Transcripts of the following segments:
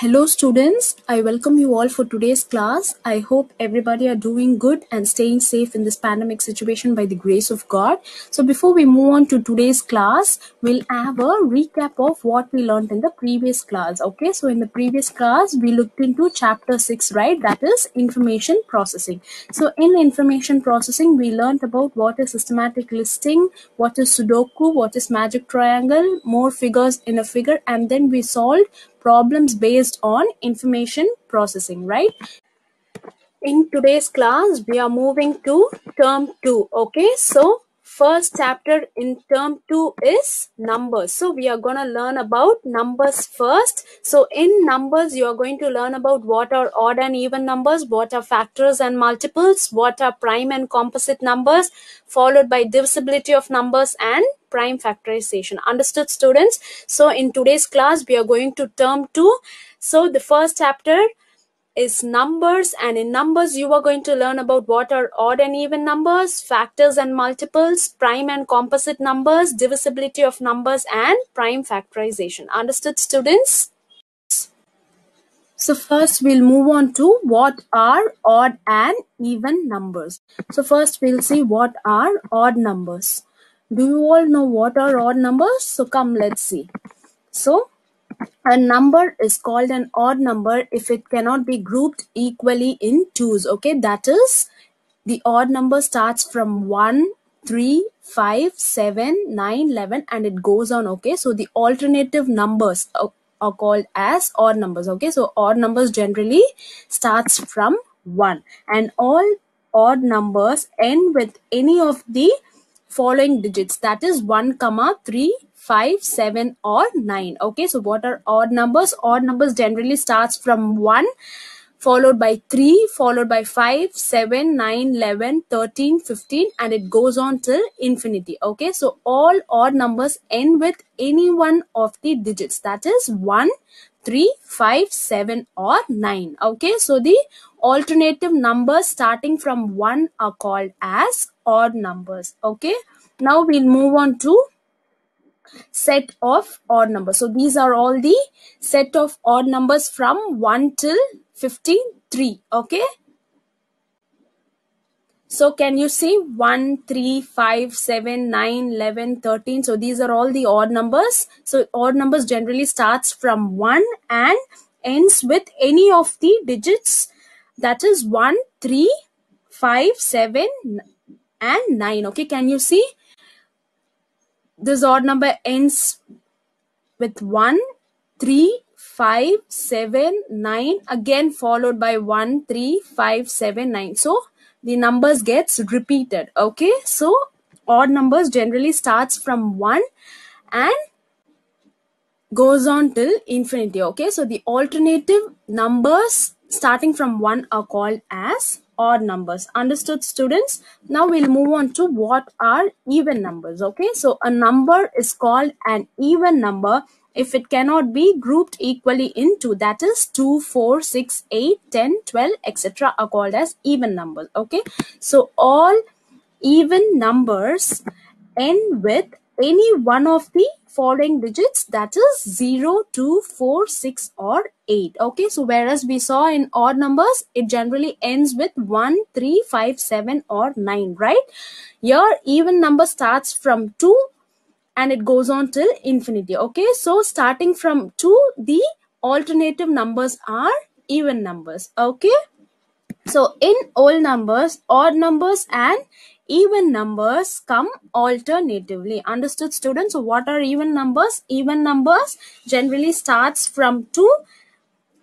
Hello students, I welcome you all for today's class. I hope everybody are doing good and staying safe in this pandemic situation by the grace of God. So before we move on to today's class, we'll have a recap of what we learned in the previous class. Okay, so in the previous class, we looked into chapter 6, right? That is information processing. So in information processing, we learned about what is systematic listing, what is Sudoku, what is magic triangle, more figures in a figure, and then we solved problems based on information processing, right? In today's class, we are moving to term 2. Okay, so first chapter in term 2 is numbers. So we are going to learn about numbers first. So in numbers, you are going to learn about what are odd and even numbers, what are factors and multiples, what are prime and composite numbers, followed by divisibility of numbers and prime factorization. Understood, students? So in today's class, we are going to term 2. So the first chapter is numbers, and in numbers you are going to learn about what are odd and even numbers, factors and multiples, prime and composite numbers, divisibility of numbers and prime factorization. Understood, students? So first we'll move on to what are odd and even numbers. So first we'll see what are odd numbers. Do you all know what are odd numbers? So come, let's see. So a number is called an odd number if it cannot be grouped equally in twos. Okay, that is, the odd number starts from 1, 3, 5, 7, 9, 11, and it goes on. Okay, so the alternative numbers are called as odd numbers. Okay, so odd numbers generally starts from 1, and all odd numbers end with any of the following digits, that is 1, 3, 5, 7 or 9. Okay, so what are odd numbers? Odd numbers generally starts from 1, followed by 3, followed by 5, 7, 9, 11, 13, 15, and it goes on till infinity. Okay, so all odd numbers end with any one of the digits, that is 1, 3, 5, 7 or 9. Okay, so the alternative numbers starting from 1 are called as odd numbers. Okay, now we'll move on to set of odd numbers. So these are all the set of odd numbers from 1 till 53. Okay, so can you see 1, 3, 5, 7, 9, 11, 13? So these are all the odd numbers. So odd numbers generally starts from 1 and ends with any of the digits, that is 1, 3, 5, 7 and 9. Okay, can you see? This odd number ends with 1, 3, 5, 7, 9, again followed by 1, 3, 5, 7, 9. So the numbers gets repeated. Okay, so odd numbers generally starts from 1 and goes on till infinity. Okay, so the alternative numbers starting from 1 are called as odd numbers. Understood, students? Now we'll move on to what are even numbers. Okay, so a number is called an even number if it cannot be grouped equally into, that is 2, 4, 6, 8, 10, 12, etc. are called as even numbers. Okay, so all even numbers end with any one of the following digits, that is 0, 2, 4, 6 or 8. Okay, so whereas we saw in odd numbers, it generally ends with 1, 3, 5, 7 or 9, right? Here even number starts from 2 and it goes on till infinity. Okay, so starting from 2, the alternative numbers are even numbers. Okay, so in whole numbers, odd numbers and even numbers come alternatively. Understood, students? So what are even numbers? Even numbers generally starts from 2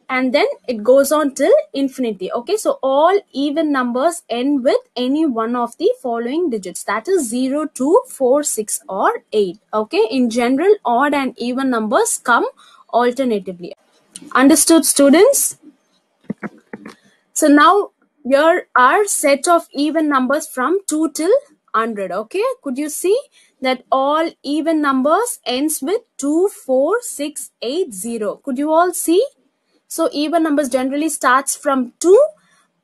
and then it goes on till infinity. Okay, so all even numbers end with any one of the following digits, that is 0, 2, 4, 6 or 8. Okay, in general, odd and even numbers come alternatively. Understood, students? So now here are set of even numbers from 2 till 100. Okay, could you see that all even numbers ends with 2, 4, 6, 8, 0? Could you all see? So even numbers generally starts from 2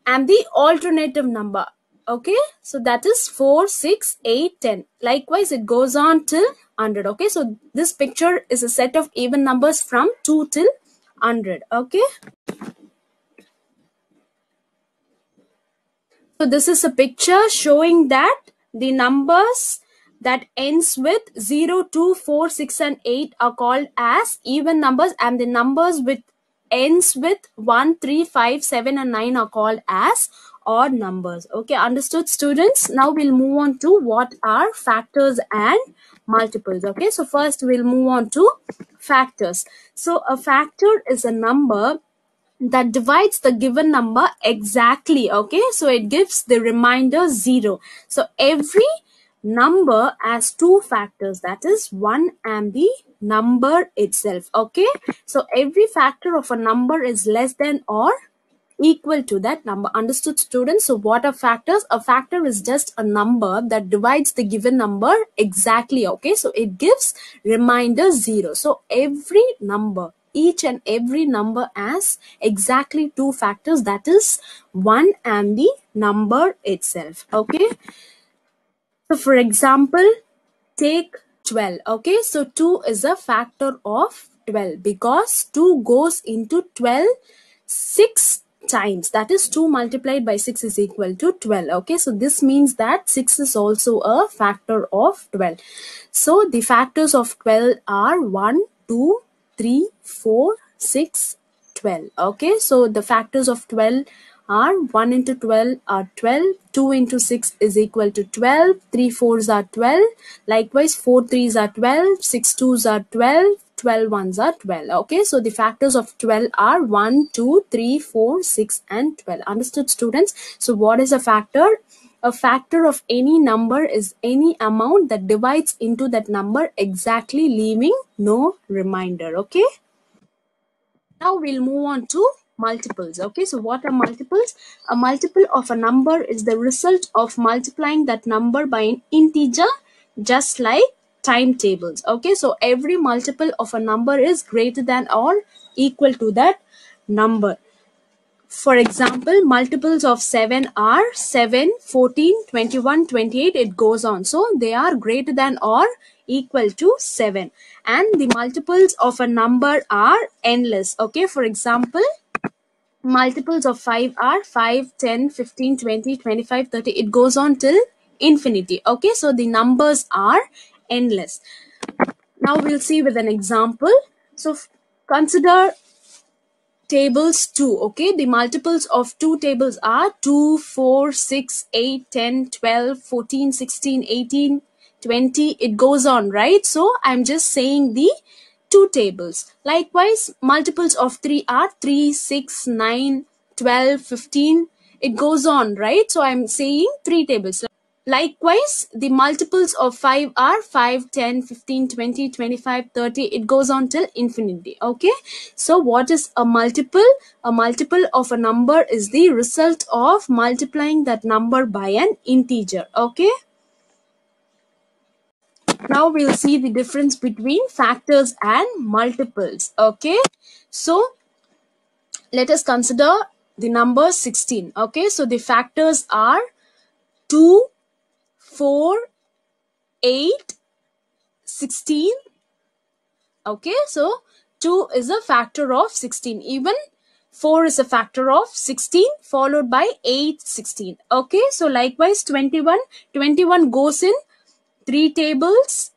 and the alternative number. Okay, so that is 4, 6, 8, 10. Likewise, it goes on till 100. Okay, so this picture is a set of even numbers from 2 till 100. Okay. So this is a picture showing that the numbers that ends with 0, 2, 4, 6 and 8 are called as even numbers, and the numbers with ends with 1, 3, 5, 7 and 9 are called as odd numbers. Okay, understood students? Now we'll move on to what are factors and multiples. Okay, so first we'll move on to factors. So a factor is a number that divides the given number exactly. Okay, so it gives the remainder 0. So every number has two factors, that is 1 and the number itself. Okay, so every factor of a number is less than or equal to that number. Understood students? So what are factors? A factor is just a number that divides the given number exactly. Okay, so it gives remainder 0. So every number, each and every number has exactly two factors, that is 1 and the number itself. Okay, so for example, take 12. Okay, so 2 is a factor of 12 because 2 goes into 12 6 times. That is 2 multiplied by 6 is equal to 12. Okay, so this means that 6 is also a factor of 12. So the factors of 12 are 1, 2, 3, 4, 6, 12. Okay, so the factors of 12 are 1 into 12 are 12, 2 into 6 is equal to 12, 3 4s are 12, likewise 4 3s are 12, 6 2s are 12, 12 1s are 12. Okay, so the factors of 12 are 1, 2, 3, 4, 6 and 12. Understood students? So what is a factor? A factor of any number is any amount that divides into that number exactly, leaving no remainder. Okay. Now we'll move on to multiples. Okay, so what are multiples? A multiple of a number is the result of multiplying that number by an integer, just like timetables. Okay, so every multiple of a number is greater than or equal to that number. For example, multiples of 7 are 7, 14, 21, 28, it goes on. So they are greater than or equal to 7. And the multiples of a number are endless. Okay, for example, multiples of 5 are 5, 10, 15, 20, 25, 30. It goes on till infinity. Okay, so the numbers are endless. Now we'll see with an example. So consider tables 2. Okay, the multiples of two tables are 2, 4, 6, 8, 10, 12, 14, 16, 18, 20. It goes on, right? So I'm just saying the two tables. Likewise, multiples of 3 are 3, 6, 9, 12, 15. It goes on, right? So I'm saying three tables. Likewise, the multiples of 5 are 5, 10, 15, 20, 25, 30. It goes on till infinity. Okay. So what is a multiple? A multiple of a number is the result of multiplying that number by an integer. Okay. Now we'll see the difference between factors and multiples. Okay. So let us consider the number 16. Okay. So the factors are 2, 4, 8, 16. Okay, so 2 is a factor of 16. Even 4 is a factor of 16 followed by 8, 16. Okay, so likewise 21. 21 goes in 3 tables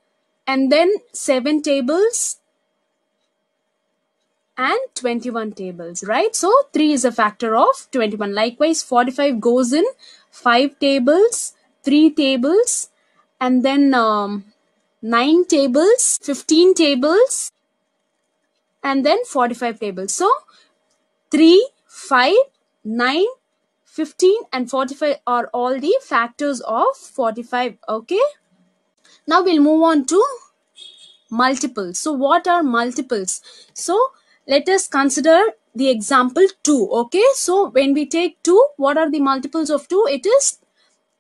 and then 7 tables and 21 tables, right? So 3 is a factor of 21. Likewise 45 goes in 5 tables, 3 tables and then 9 tables, 15 tables and then 45 tables. So 3, 5, 9, 15 and 45 are all the factors of 45. Okay. Now we'll move on to multiples. So what are multiples? So let us consider the example 2. Okay. So when we take 2, what are the multiples of 2? It is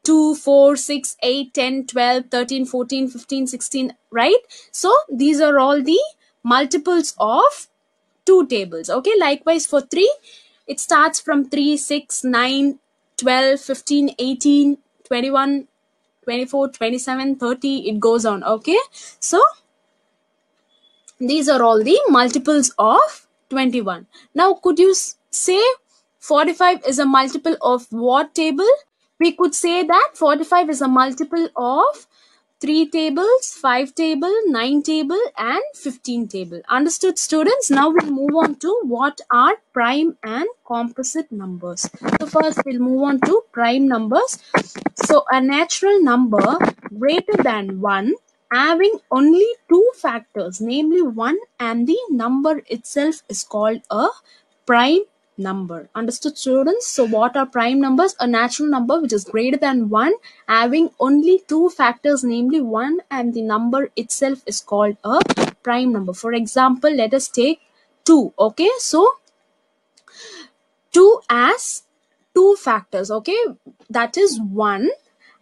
2, 4, 6, 8, 10, 12, 13, 14, 15, 16, right? So these are all the multiples of two tables. Okay, likewise for 3, it starts from 3, 6, 9, 12, 15, 18, 21, 24, 27, 30, it goes on. Okay, so these are all the multiples of 21. Now, could you say 45 is a multiple of what table? We could say that 45 is a multiple of 3 tables, 5 table, 9 table, and 15 table. Understood, students? Now we'll move on to what are prime and composite numbers. So first we'll move on to prime numbers. So a natural number greater than 1 having only 2 factors, namely 1 and the number itself, is called a prime number. Understood, students? So what are prime numbers? A natural number which is greater than 1 having only 2 factors, namely 1 and the number itself, is called a prime number. For example, let us take 2. Okay, so 2 as 2 factors, okay, that is 1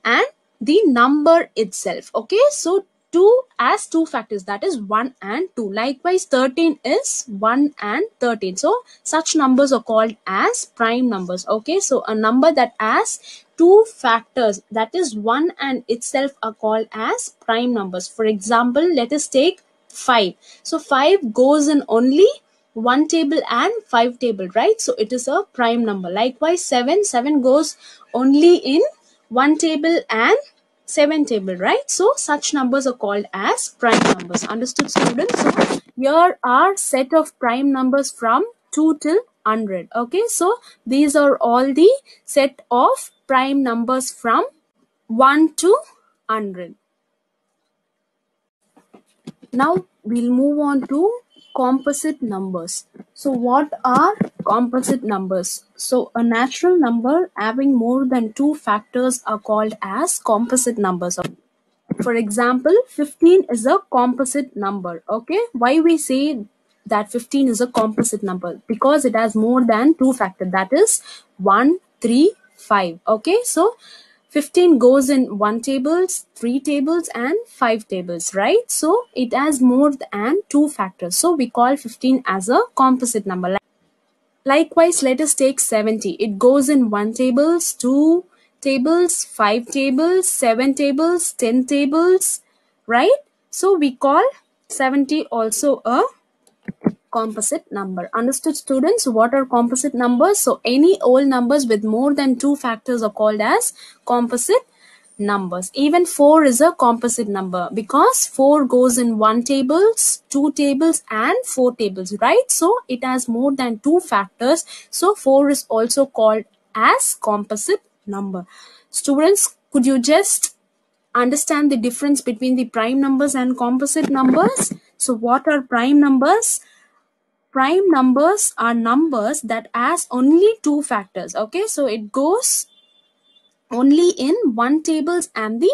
and the number itself. Okay, so 2 as 2 factors, that is 1 and 2. Likewise, 13 is 1 and 13. So such numbers are called as prime numbers. Okay, so a number that has 2 factors, that is 1 and itself, are called as prime numbers. For example, let us take 5. So 5 goes in only 1 table and 5 table, right? So it is a prime number. Likewise, 7 goes only in 1 table and 7 table, right? So such numbers are called as prime numbers. Understood, students? So here are set of prime numbers from 2 till 100. Okay, so these are all the set of prime numbers from 1 to 100. Now we'll move on to composite numbers. So what are composite numbers? So a natural number having more than 2 factors are called as composite numbers. For example, 15 is a composite number. Okay, why we say that 15 is a composite number? Because it has more than 2 factors, that is 1, 3, 5. Okay, so 15 goes in 1 tables, 3 tables, and 5 tables, right? So it has more than 2 factors. So we call 15 as a composite number. Likewise, let us take 70. It goes in 1 tables, 2 tables, 5 tables, 7 tables, 10 tables, right? So we call 70 also a composite number. Understood, students? What are composite numbers? So any whole numbers with more than 2 factors are called as composite numbers. Even 4 is a composite number because 4 goes in 1 tables, 2 tables, and 4 tables, right? So it has more than 2 factors. So 4 is also called as composite number. Students, could you just understand the difference between the prime numbers and composite numbers? So what are prime numbers? Prime numbers are numbers that has only 2 factors. Okay, so it goes only in 1 tables and the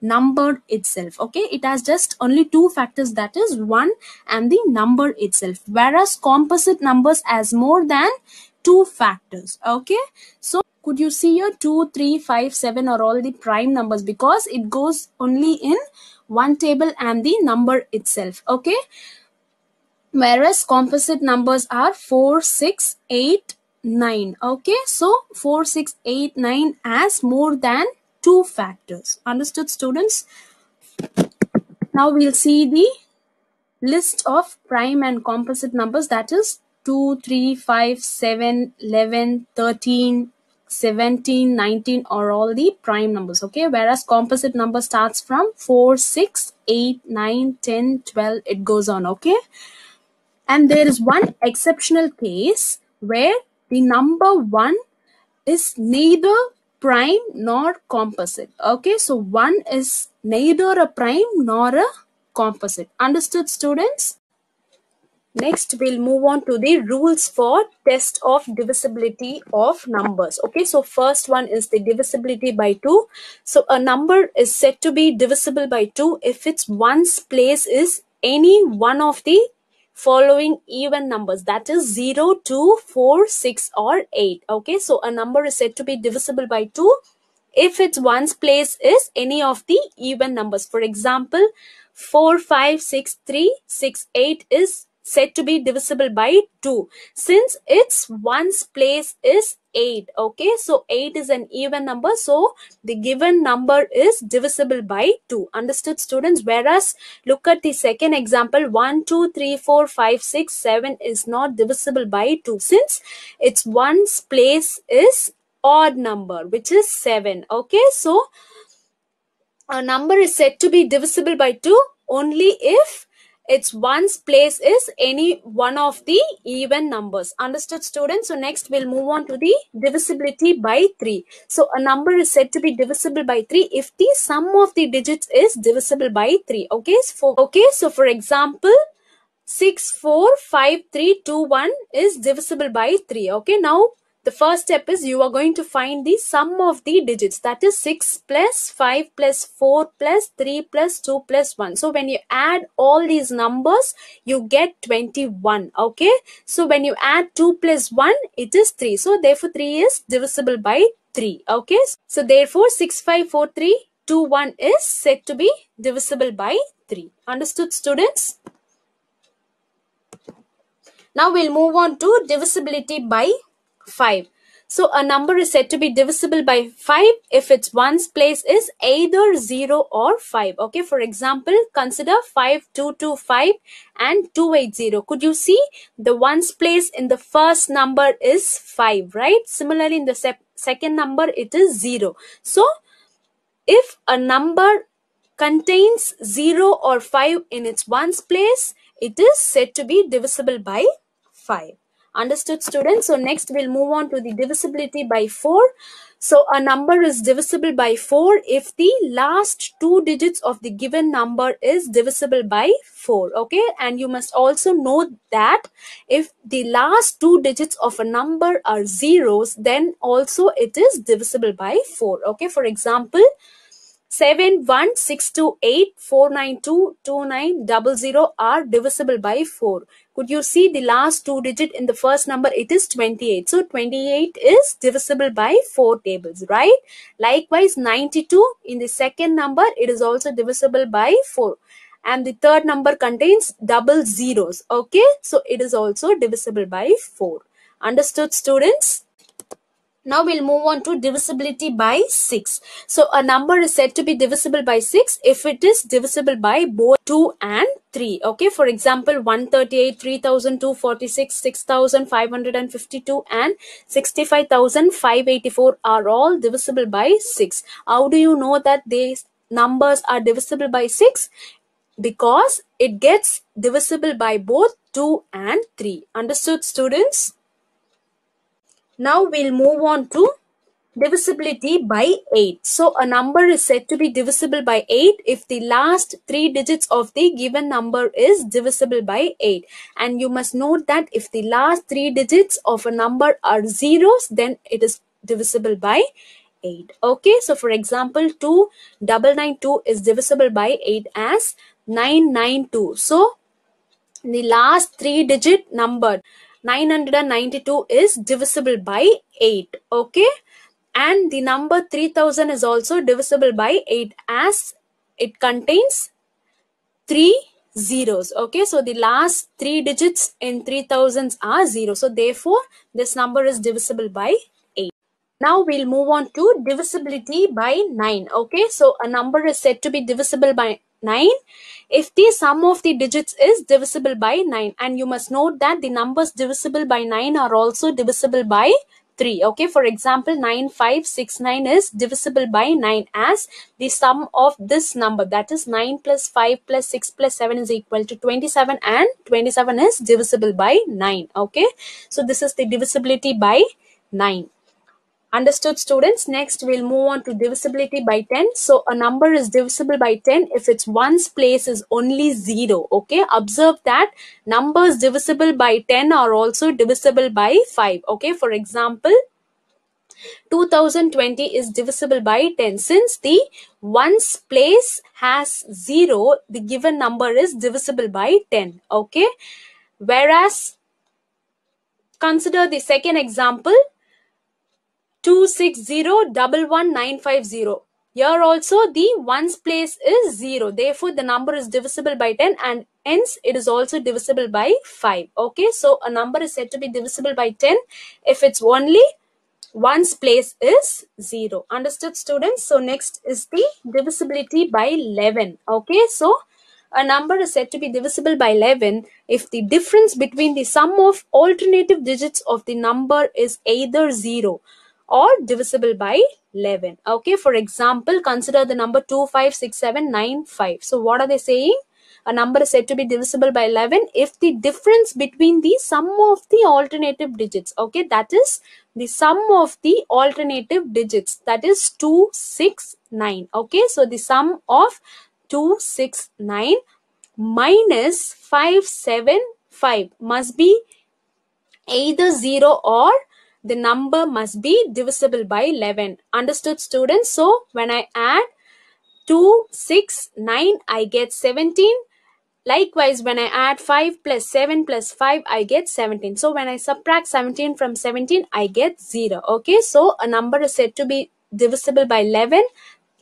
number itself. Okay, it has just only 2 factors, that is 1 and the number itself, whereas composite numbers has more than 2 factors. Okay, so could you see here 2, 3, 5, 7 are all the prime numbers because it goes only in 1 table and the number itself. Okay, whereas composite numbers are 4, 6, 8, 9. Okay, so 4, 6, 8, 9 has more than 2 factors. Understood, students? Now we'll see the list of prime and composite numbers, that is 2, 3, 5, 7, 11, 13, 17, 19 are all the prime numbers. Okay, whereas composite number starts from 4, 6, 8, 9, 10, 12, it goes on. Okay, and there is one exceptional case where the number 1 is neither prime nor composite. Okay, so 1 is neither a prime nor a composite. Understood, students? Next, we'll move on to the rules for test of divisibility of numbers. Okay, so first one is the divisibility by 2. So a number is said to be divisible by 2 if its ones place is any one of the following even numbers, that is 0, 2, 4, 6 or 8. Okay, so a number is said to be divisible by 2 if its ones place is any of the even numbers. For example, 4, 5, 6, 3, 6, 8 is said to be divisible by 2 since its ones place is 8. Okay, so 8 is an even number, so the given number is divisible by 2. Understood, students? Whereas look at the second example, 1 2 3 4 5 6 7 is not divisible by 2 since its ones place is odd number, which is 7. Okay, so a number is said to be divisible by 2 only if its ones place is any one of the even numbers. Understood, students? So next we'll move on to the divisibility by 3. So a number is said to be divisible by 3 if the sum of the digits is divisible by 3. Okay, so for example, 6 4 5 3 2 1 is divisible by 3. Okay, now the first step is you are going to find the sum of the digits, that is 6 plus 5 plus 4 plus 3 plus 2 plus 1. So when you add all these numbers, you get 21. Okay, so when you add 2 plus 1, it is 3. So therefore 3 is divisible by 3. Okay, so therefore 6 5 4 3 2 1 is said to be divisible by 3. Understood, students? Now we'll move on to divisibility by 5. So a number is said to be divisible by 5 if its ones place is either 0 or 5. Okay, for example, consider 5225 and 280. Could you see the ones place in the first number is 5, right? Similarly, in the second number, it is 0. So if a number contains 0 or 5 in its ones place, it is said to be divisible by 5. Understood, students? So next we'll move on to the divisibility by 4. So a number is divisible by 4 if the last 2 digits of the given number is divisible by 4. Okay, and you must also note that if the last 2 digits of a number are zeros, then also it is divisible by 4. Okay, for example, 7162849229000 are divisible by 4. Could you see the last 2 digit in the first number? It is 28. So 28 is divisible by 4 tables, right? Likewise, 92 in the second number, it is also divisible by 4. And the third number contains double zeros. Okay, so it is also divisible by 4. Understood, students? Now we'll move on to divisibility by 6. So a number is said to be divisible by 6 if it is divisible by both 2 and 3. Okay, for example, 138, 3246, 6552 and 65584 are all divisible by 6. How do you know that these numbers are divisible by 6? Because it gets divisible by both 2 and 3. Understood, students? Now we'll move on to divisibility by 8. So a number is said to be divisible by 8 if the last 3 digits of the given number is divisible by 8. And you must note that if the last 3 digits of a number are zeros, then it is divisible by 8. Okay, so for example, 2992 is divisible by 8 as 992. So the last 3 digit number 992 is divisible by 8. Okay, and the number 3000 is also divisible by 8 as it contains 3 zeros. Okay, so the last 3 digits in 3000s are 0. So therefore this number is divisible by 8. Now we'll move on to divisibility by 9. Okay, so a number is said to be divisible by 9 if the sum of the digits is divisible by 9, and you must note that the numbers divisible by 9 are also divisible by 3. Okay, for example, 9569 is divisible by 9 as the sum of this number, that is 9 plus 5 plus 6 plus 7 is equal to 27, and 27 is divisible by 9. Okay, so this is the divisibility by 9. Understood, students? Next we'll move on to divisibility by 10. So a number is divisible by 10 if its ones place is only 0. Okay, observe that numbers divisible by 10 are also divisible by 5. Okay, for example, 2020 is divisible by 10. Since the ones place has 0, the given number is divisible by 10. Okay, whereas consider the second example, 260111950. Here also the ones place is 0. Therefore, the number is divisible by 10 and ends, it is also divisible by 5. Okay, so a number is said to be divisible by 10 if it's only one's place is 0. Understood, students? So next is the divisibility by 11. Okay, so a number is said to be divisible by 11 if the difference between the sum of alternative digits of the number is either 0 or divisible by 11. Okay, for example, consider the number 256795. So what are they saying? A number is said to be divisible by 11 if the difference between the sum of the alternative digits, okay, that is the sum of the alternative digits, that is 269. Okay, so the sum of 269 minus 575 must be either 0 or the number must be divisible by 11. Understood, students? So when I add 269, I get 17. Likewise, when I add 5 plus 7 plus 5, I get 17. So when I subtract 17 from 17, I get 0. Okay, so a number is said to be divisible by 11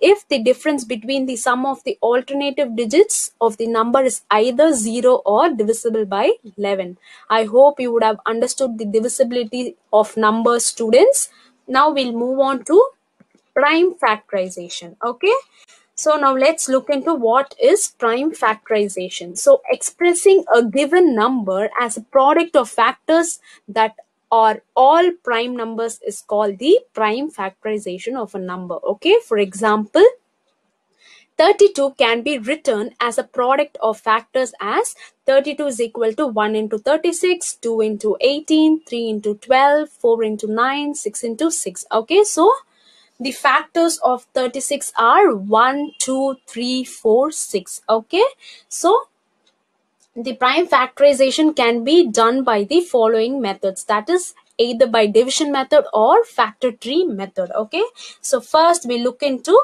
if the difference between the sum of the alternative digits of the number is either 0 or divisible by 11. I hope you would have understood the divisibility of numbers, students. Now we'll move on to prime factorization. Okay, so now let's look into what is prime factorization. So expressing a given number as a product of factors that are all prime numbers is called the prime factorization of a number. Okay, for example, 32 can be written as a product of factors as 32 is equal to 1 into 36, 2 into 18, 3 into 12, 4 into 9, 6 into 6. Okay, so the factors of 36 are 1, 2, 3, 4, 6. Okay, so the prime factorization can be done by the following methods, that is either by division method or factor tree method. Okay, so first we look into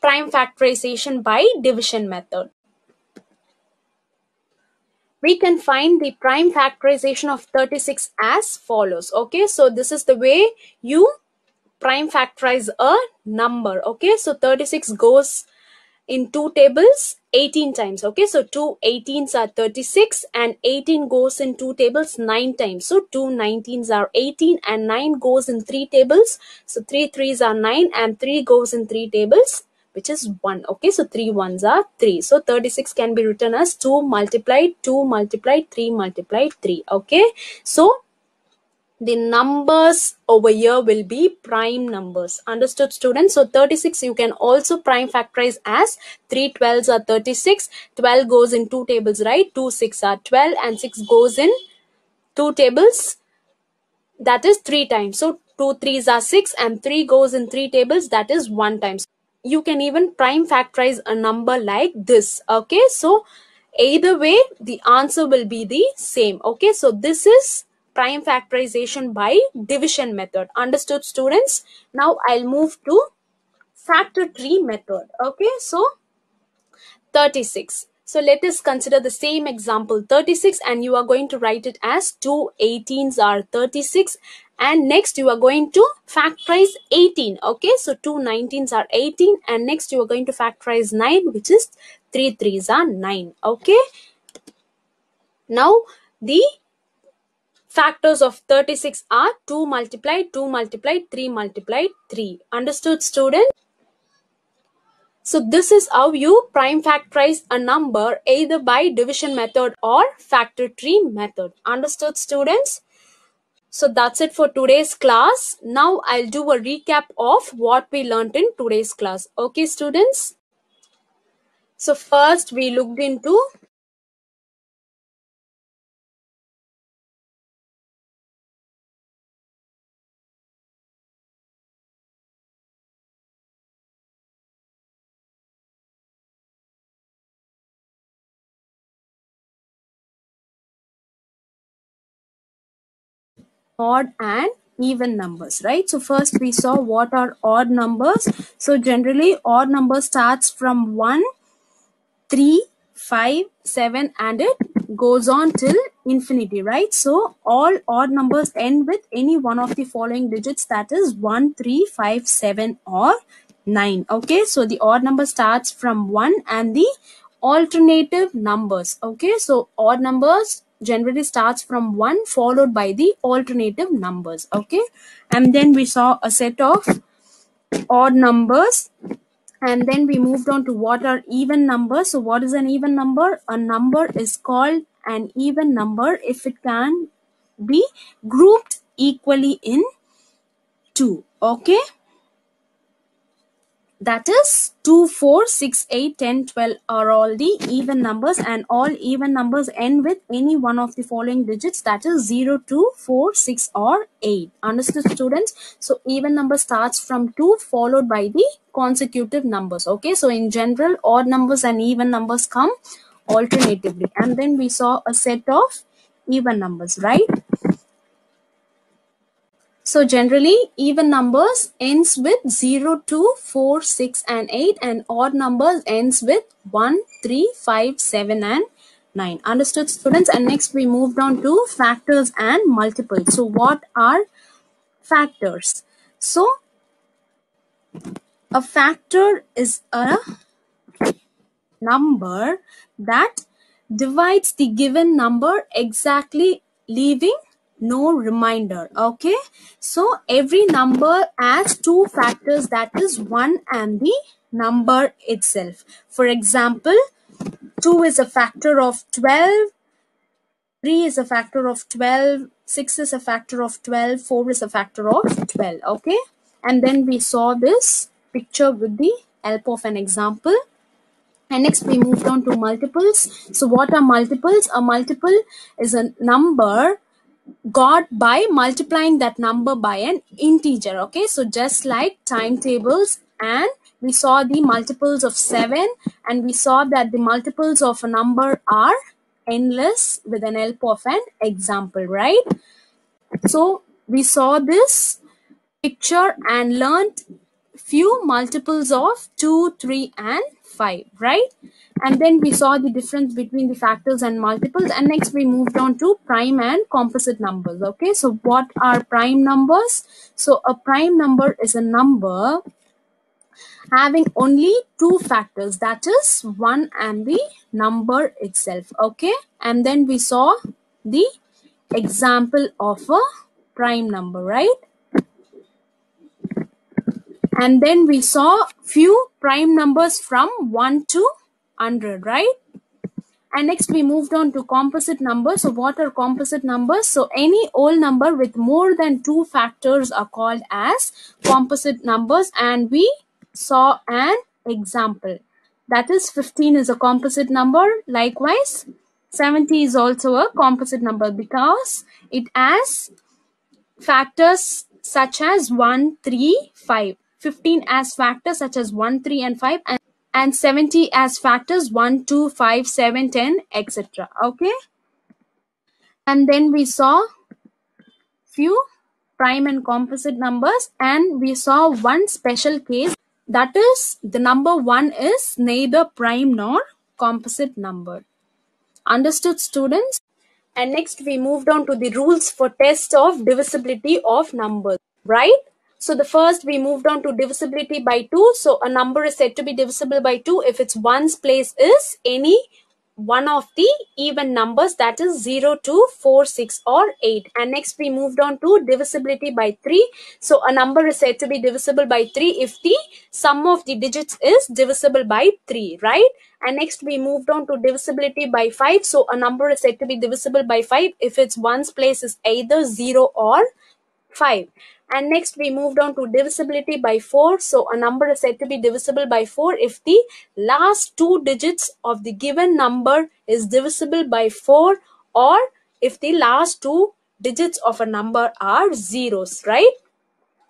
prime factorization by division method. We can find the prime factorization of 36 as follows. Okay, so this is the way you prime factorize a number. Okay, so 36 goes in two tables 18 times. Okay, so 2 18s are 36 and 18 goes in two tables 9 times. So 2 19s are 18 and 9 goes in three tables. So 3 3s are 9 and 3 goes in three tables, which is 1. Okay, so 3 1s are 3. So 36 can be written as 2 multiplied 2 multiplied 3 multiplied 3. Okay, so the numbers over here will be prime numbers. Understood, students? So 36 you can also prime factorize as 3 12s are 36. 12 goes in two tables, right? 2 6 are 12 and 6 goes in two tables, that is 3 times. So 2 3s are 6 and 3 goes in three tables, that is 1 time. You can even prime factorize a number like this. Okay, so either way the answer will be the same. Okay, so this is prime factorization by division method. Understood, students? Now I'll move to factor tree method. Okay, so 36. So let us consider the same example 36 and you are going to write it as 2 18s are 36 and next you are going to factorize 18. Okay, so 2 19s are 18 and next you are going to factorize 9, which is 3 3s are 9. Okay, now the factors of 36 are 2 multiplied 2 multiplied 3 multiplied 3. Understood, students? So this is how you prime factorize a number either by division method or factor tree method. Understood, students? So that's it for today's class. Now I'll do a recap of what we learned in today's class. Okay, students? So first we looked into odd and even numbers, right? So first we saw what are odd numbers. So generally odd number starts from 1, 3, 5, 7 and it goes on till infinity, right? So all odd numbers end with any one of the following digits, that is 1, 3, 5, 7 or 9. Okay, so the odd number starts from 1 and the alternative numbers. Okay, so odd numbers generally starts from 1 followed by the alternative numbers. Okay, and then we saw a set of odd numbers, and then we moved on to what are even numbers. So what is an even number? A number is called an even number if it can be grouped equally in 2. Okay, that is 2, 4, 6, 8, 10, 12 are all the even numbers, and all even numbers end with any one of the following digits, that is 0, 2, 4, 6 or 8. Understood, students? So even number starts from 2 followed by the consecutive numbers. Okay, so in general odd numbers and even numbers come alternatively, and then we saw a set of even numbers, right? So generally even numbers ends with 0, 2, 4, 6 and 8, and odd numbers ends with 1, 3, 5, 7 and 9. Understood, students? And next we moved on to factors and multiples. So what are factors? So a factor is a number that divides the given number exactly, leaving no remainder. Okay, so every number has two factors, that is 1 and the number itself. For example, 2 is a factor of 12, 3 is a factor of 12, 6 is a factor of 12, 4 is a factor of 12. Okay, and then we saw this picture with the help of an example. And next we moved on to multiples. So what are multiples? A multiple is a number got by multiplying that number by an integer. Okay, so just like timetables, and we saw the multiples of 7, and we saw that the multiples of a number are endless with an help of an example, right? So we saw this picture and learned few multiples of 2, 3 and 5, right? And then we saw the difference between the factors and multiples, and next we moved on to prime and composite numbers. Okay, so what are prime numbers? So a prime number is a number having only two factors, that is 1 and the number itself. Okay, and then we saw the example of a prime number, right? And then we saw few prime numbers from 1 to 100, right? And next we moved on to composite numbers. So what are composite numbers? So any whole number with more than two factors are called as composite numbers, and we saw an example. That is 15 is a composite number. Likewise, 70 is also a composite number because it has factors such as 1, 3, 5. 15 as factors such as 1, 3 and 5, and 70 as factors 1, 2, 5, 7, 10, etc. Okay, and then we saw few prime and composite numbers, and we saw one special case, that is the number 1 is neither prime nor composite number. Understood, students? And next we moved on to the rules for test of divisibility of numbers, right? So the first we moved on to divisibility by 2. So a number is said to be divisible by 2 if its ones place is any one of the even numbers, that is 0, 2, 4, 6 or 8. And next we moved on to divisibility by 3. So a number is said to be divisible by 3 if the sum of the digits is divisible by 3, right? And next we moved on to divisibility by 5. So a number is said to be divisible by 5 if its ones place is either 0 or 5. And next we moved on to divisibility by 4. So a number is said to be divisible by 4 if the last two digits of the given number is divisible by 4, or if the last two digits of a number are zeros, right?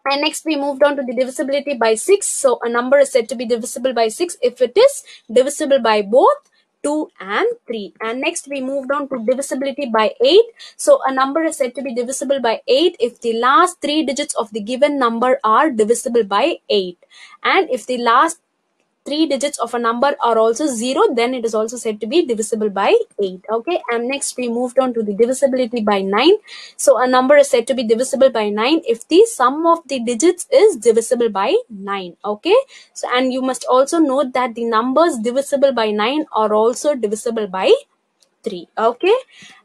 And next we moved on to the divisibility by 6. So a number is said to be divisible by 6 if it is divisible by both 2 and 3. And next we moved on to divisibility by 8. So a number is said to be divisible by 8 if the last three digits of the given number are divisible by 8, and if the last three digits of a number are also 0, then it is also said to be divisible by 8. Okay, and next we moved on to the divisibility by 9. So a number is said to be divisible by 9 if the sum of the digits is divisible by 9. Okay, so and you must also note that the numbers divisible by 9 are also divisible by 3. Okay,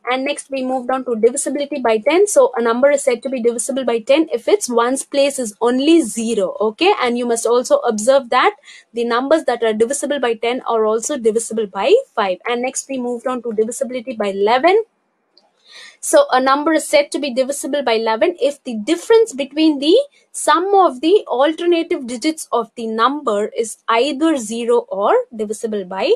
and next we moved on to divisibility by 10. So a number is said to be divisible by 10 if its ones place is only 0. Okay, and you must also observe that the numbers that are divisible by 10 are also divisible by 5. And next we moved on to divisibility by 11. So a number is said to be divisible by 11 if the difference between the sum of the alternative digits of the number is either 0 or divisible by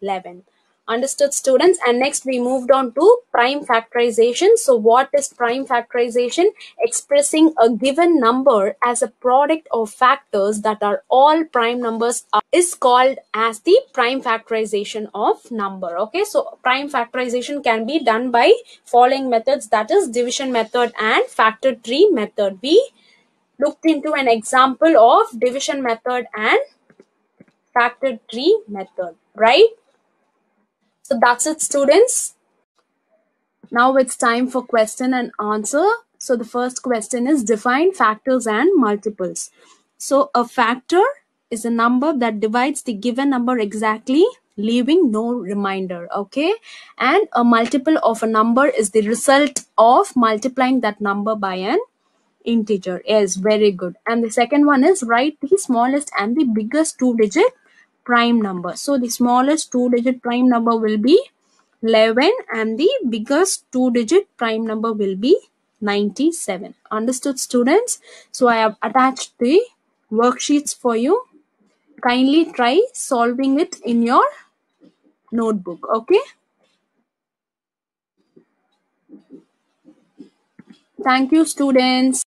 11. Understood, students? And next we moved on to prime factorization. So what is prime factorization? Expressing a given number as a product of factors that are all prime numbers is called as the prime factorization of number. Okay, so prime factorization can be done by following methods, that is division method and factor tree method. We looked into an example of division method and factor tree method, right? So that's it, students. Now it's time for question and answer. So the first question is define factors and multiples. So a factor is a number that divides the given number exactly, leaving no remainder. Okay, and a multiple of a number is the result of multiplying that number by an integer. Yes, very good. And the second one is write the smallest and the biggest two-digit prime number. So the smallest two-digit prime number will be 11 and the biggest two-digit prime number will be 97. Understood, students? So I have attached the worksheets for you. Kindly try solving it in your notebook. Okay. Thank you, students.